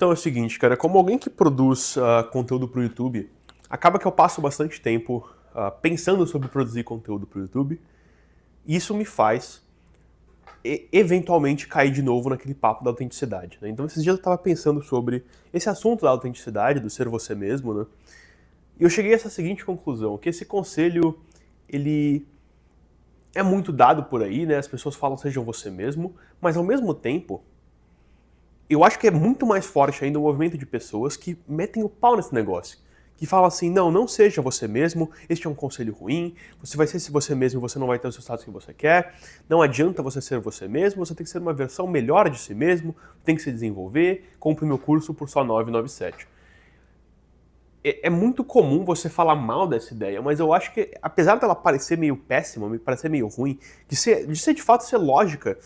Então é o seguinte, cara, como alguém que produz conteúdo pro YouTube, acaba que eu passo bastante tempo pensando sobre produzir conteúdo pro YouTube, e isso me faz eventualmente cair de novo naquele papo da autenticidade, né? Então esses dias eu estava pensando sobre esse assunto da autenticidade, do ser você mesmo, né? E eu cheguei a essa seguinte conclusão, que esse conselho, ele é muito dado por aí, né? As pessoas falam seja você mesmo, mas ao mesmo tempo, eu acho que é muito mais forte ainda o movimento de pessoas que metem o pau nesse negócio. Que falam assim, não seja você mesmo, este é um conselho ruim, você vai ser você mesmo e você não vai ter os resultados que você quer, não adianta você ser você mesmo, você tem que ser uma versão melhor de si mesmo, tem que se desenvolver, compre meu curso por só R$ 9,97. É muito comum você falar mal dessa ideia, mas eu acho que, apesar dela parecer meio péssima, me parecer meio ruim, de ser de fato ser lógica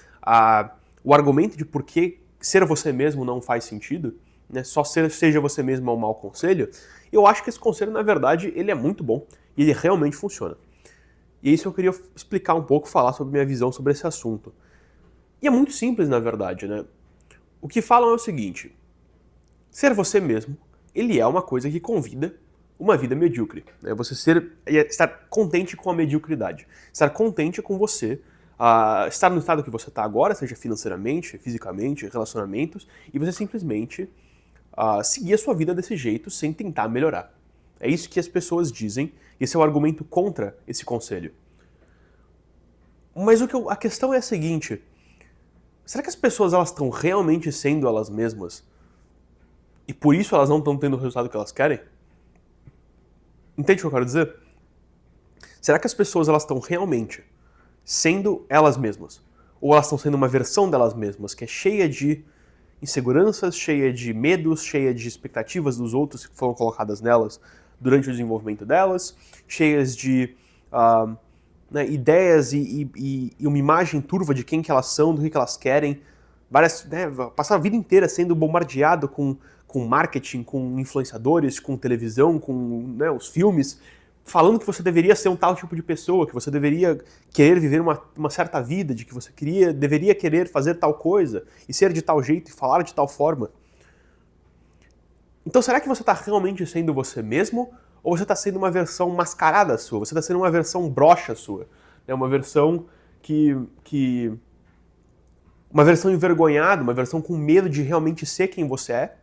o argumento de por que ser você mesmo não faz sentido, né, só seja você mesmo é um mau conselho, eu acho que esse conselho, na verdade, ele é muito bom e ele realmente funciona. E é isso que eu queria explicar um pouco, falar sobre minha visão sobre esse assunto. E é muito simples, na verdade, né? O que falam é o seguinte: ser você mesmo, ele é uma coisa que convida uma vida medíocre. Né? Você estar contente com a mediocridade. Estar contente com você, estar no estado que você está agora, seja financeiramente, fisicamente, relacionamentos, e você simplesmente seguir a sua vida desse jeito sem tentar melhorar. É isso que as pessoas dizem, e esse é o argumento contra esse conselho. Mas a questão é a seguinte: será que as pessoas elas estão realmente sendo elas mesmas? E por isso elas não estão tendo o resultado que elas querem? Entende o que eu quero dizer? Será que as pessoas elas estão realmente sendo elas mesmas? Ou elas estão sendo uma versão delas mesmas, que é cheia de inseguranças, cheia de medos, cheia de expectativas dos outros que foram colocadas nelas durante o desenvolvimento delas, cheias de ideias e uma imagem turva de quem que elas são, do que elas querem, passar a vida inteira sendo bombardeado com marketing, com influenciadores, com televisão, com os filmes, falando que você deveria ser um tal tipo de pessoa, que você deveria querer viver uma certa vida, de que você deveria querer fazer tal coisa, e ser de tal jeito, e falar de tal forma. Então será que você está realmente sendo você mesmo, ou você está sendo uma versão mascarada sua? Você está sendo uma versão broxa sua? Uma versão uma versão envergonhada, uma versão com medo de realmente ser quem você é,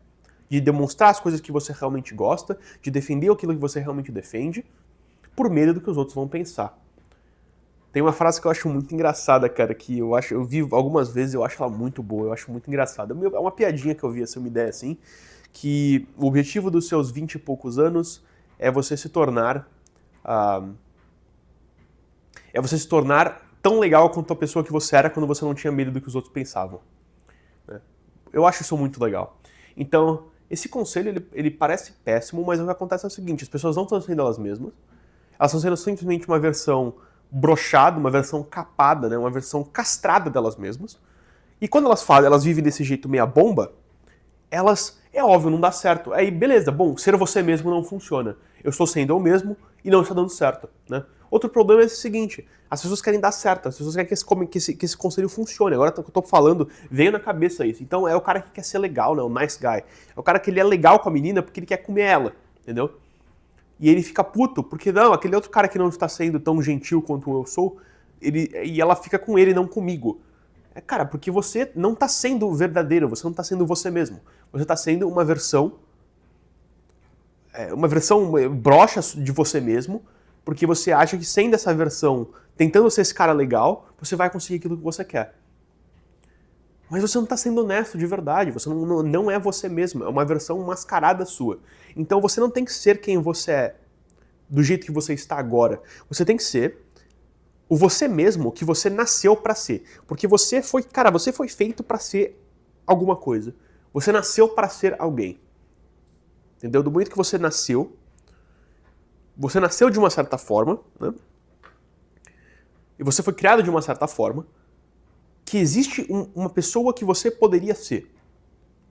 de demonstrar as coisas que você realmente gosta, de defender aquilo que você realmente defende, por medo do que os outros vão pensar. Tem uma frase que eu acho muito engraçada, cara, que eu vi algumas vezes, eu acho ela muito boa, eu acho muito engraçada. É uma piadinha que eu vi, uma ideia assim, que o objetivo dos seus 20 e poucos anos é você se tornar tão legal quanto a pessoa que você era quando você não tinha medo do que os outros pensavam. Eu acho isso muito legal. Então, esse conselho, ele parece péssimo, mas o que acontece é o seguinte: as pessoas não estão sendo elas mesmas, elas estão sendo simplesmente uma versão broxada, uma versão capada, né, uma versão castrada delas mesmas, e quando elas vivem desse jeito meia bomba, é óbvio, não dá certo. Aí, beleza, bom, ser você mesmo não funciona. Eu estou sendo eu mesmo e não está dando certo, né? Outro problema é o seguinte: as pessoas querem dar certo, as pessoas querem que esse conselho funcione. Agora que eu tô falando, veio na cabeça isso. Então é o cara que quer ser legal, né? O nice guy. É o cara que ele é legal com a menina porque ele quer comer ela, entendeu? E ele fica puto, porque não, aquele outro cara que não está sendo tão gentil quanto eu sou, e ela fica com ele, não comigo. Cara, porque você não está sendo verdadeiro, você não está sendo você mesmo. Você está sendo uma versão broxa de você mesmo, porque você acha que sendo essa versão, tentando ser esse cara legal, você vai conseguir aquilo que você quer. Mas você não está sendo honesto de verdade, você não é você mesmo, é uma versão mascarada sua. Então você não tem que ser quem você é, do jeito que você está agora. Você tem que ser o você mesmo que você nasceu para ser. Porque você foi feito para ser alguma coisa. Você nasceu para ser alguém. Entendeu? Do momento que você nasceu de uma certa forma, né? E você foi criado de uma certa forma, que existe uma pessoa que você poderia ser.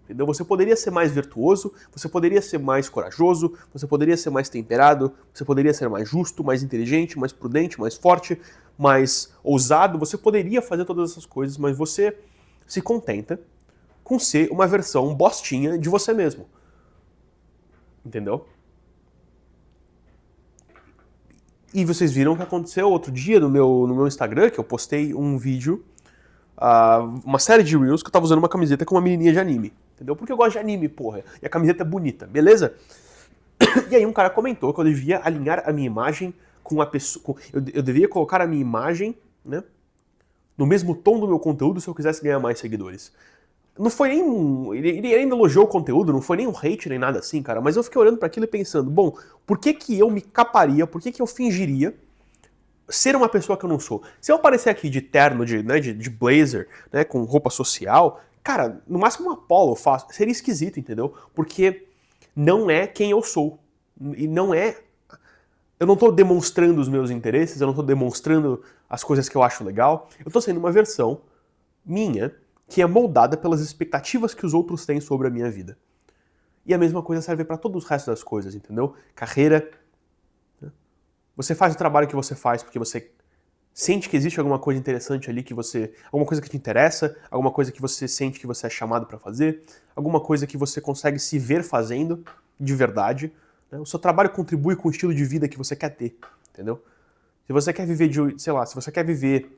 Entendeu? Você poderia ser mais virtuoso, você poderia ser mais corajoso, você poderia ser mais temperado, você poderia ser mais justo, mais inteligente, mais prudente, mais forte, mais ousado. Você poderia fazer todas essas coisas, mas você se contenta com ser uma versão bostinha de você mesmo. Entendeu? E vocês viram o que aconteceu outro dia no meu Instagram, que eu postei um vídeo, uma série de reels, que eu tava usando uma camiseta com uma menininha de anime. Entendeu? Porque eu gosto de anime, porra. E a camiseta é bonita, beleza? E aí um cara comentou que eu devia alinhar a minha imagem com a pessoa... Eu deveria colocar a minha imagem, né, no mesmo tom do meu conteúdo se eu quisesse ganhar mais seguidores. Não foi nem ele ainda elogiou o conteúdo, não foi nem um hate nem nada assim, cara, mas eu fiquei olhando para aquilo e pensando, bom, por que que eu me caparia, por que que eu fingiria ser uma pessoa que eu não sou? Se eu aparecer aqui de terno, de blazer, né, com roupa social, cara, no máximo uma polo eu faço, seria esquisito, entendeu? Porque não é quem eu sou. E não é... Eu não tô demonstrando os meus interesses, eu não tô demonstrando as coisas que eu acho legal, eu tô sendo uma versão minha que é moldada pelas expectativas que os outros têm sobre a minha vida. E a mesma coisa serve para todos os restos das coisas, entendeu? Carreira. Né? Você faz o trabalho que você faz porque você sente que existe alguma coisa interessante ali que você... Alguma coisa que te interessa, alguma coisa que você sente que você é chamado para fazer, alguma coisa que você consegue se ver fazendo de verdade. Né? O seu trabalho contribui com o estilo de vida que você quer ter, entendeu? Se você quer viver de... Sei lá, se você quer viver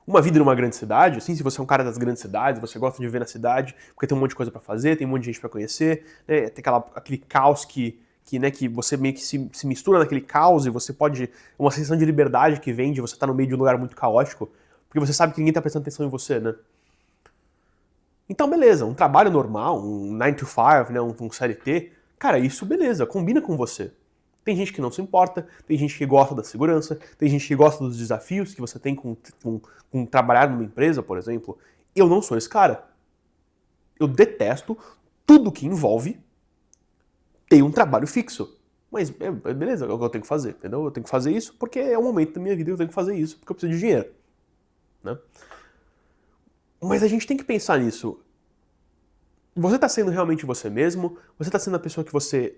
uma vida numa grande cidade, assim, se você é um cara das grandes cidades, você gosta de viver na cidade, porque tem um monte de coisa pra fazer, tem um monte de gente pra conhecer, né, tem aquele caos que você meio que se mistura naquele caos e você pode... Uma sensação de liberdade que vem de você estar no meio de um lugar muito caótico, porque você sabe que ninguém tá prestando atenção em você, né? Então, beleza, um trabalho normal, um 9 to 5, né, um CLT, cara, isso beleza, combina com você. Tem gente que não se importa, tem gente que gosta da segurança, tem gente que gosta dos desafios que você tem com trabalhar numa empresa, por exemplo. Eu não sou esse cara. Eu detesto tudo que envolve ter um trabalho fixo. Mas beleza, é o que eu tenho que fazer, entendeu? Eu tenho que fazer isso porque é o momento da minha vida que eu tenho que fazer isso, porque eu preciso de dinheiro. Né? Mas a gente tem que pensar nisso. Você está sendo realmente você mesmo? Você está sendo a pessoa que você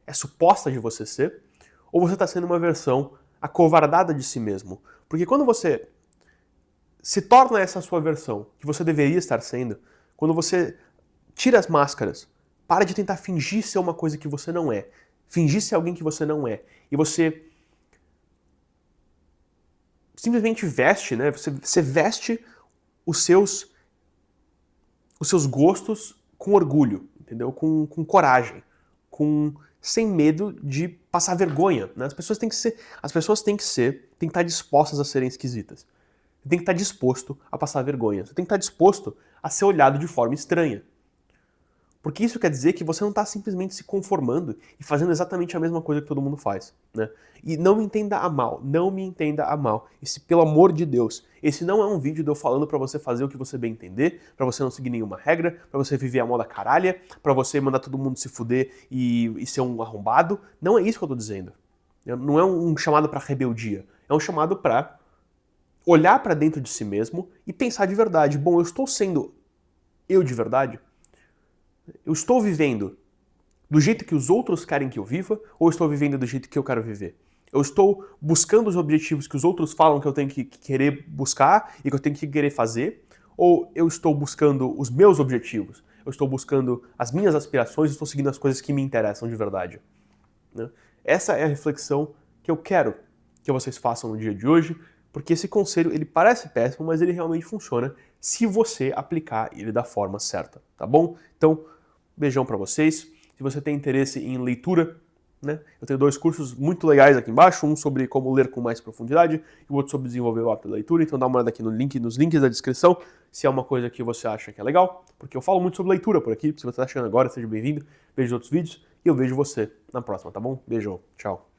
é suposta de você ser, ou você está sendo uma versão acovardada de si mesmo? Porque quando você se torna essa sua versão, que você deveria estar sendo, quando você tira as máscaras, para de tentar fingir ser uma coisa que você não é, fingir ser alguém que você não é, e você simplesmente veste, né? Você veste os seus gostos com orgulho, entendeu? Com coragem, sem medo de passar vergonha, né? As pessoas têm que estar dispostas a serem esquisitas. Você tem que estar disposto a passar vergonha. Você tem que estar disposto a ser olhado de forma estranha. Porque isso quer dizer que você não está simplesmente se conformando e fazendo exatamente a mesma coisa que todo mundo faz, né? E não me entenda a mal, não me entenda a mal. Pelo amor de Deus, esse não é um vídeo de eu falando pra você fazer o que você bem entender, pra você não seguir nenhuma regra, pra você viver a moda caralha, pra você mandar todo mundo se fuder e ser um arrombado. Não é isso que eu tô dizendo. Não é um chamado pra rebeldia. É um chamado pra olhar pra dentro de si mesmo e pensar de verdade. Bom, eu estou sendo eu de verdade? Eu estou vivendo do jeito que os outros querem que eu viva, ou eu estou vivendo do jeito que eu quero viver? Eu estou buscando os objetivos que os outros falam que eu tenho que querer buscar e que eu tenho que querer fazer, ou eu estou buscando os meus objetivos? Eu estou buscando as minhas aspirações e estou seguindo as coisas que me interessam de verdade? Né? Essa é a reflexão que eu quero que vocês façam no dia de hoje, porque esse conselho, ele parece péssimo, mas ele realmente funciona se você aplicar ele da forma certa, tá bom? Então, beijão pra vocês. Se você tem interesse em leitura, né, eu tenho 2 cursos muito legais aqui embaixo, um sobre como ler com mais profundidade e o outro sobre desenvolver o hábito da leitura, então dá uma olhada aqui nos links da descrição, se é uma coisa que você acha que é legal, porque eu falo muito sobre leitura por aqui, se você está chegando agora, seja bem-vindo, veja os outros vídeos e eu vejo você na próxima, tá bom? Beijão, tchau.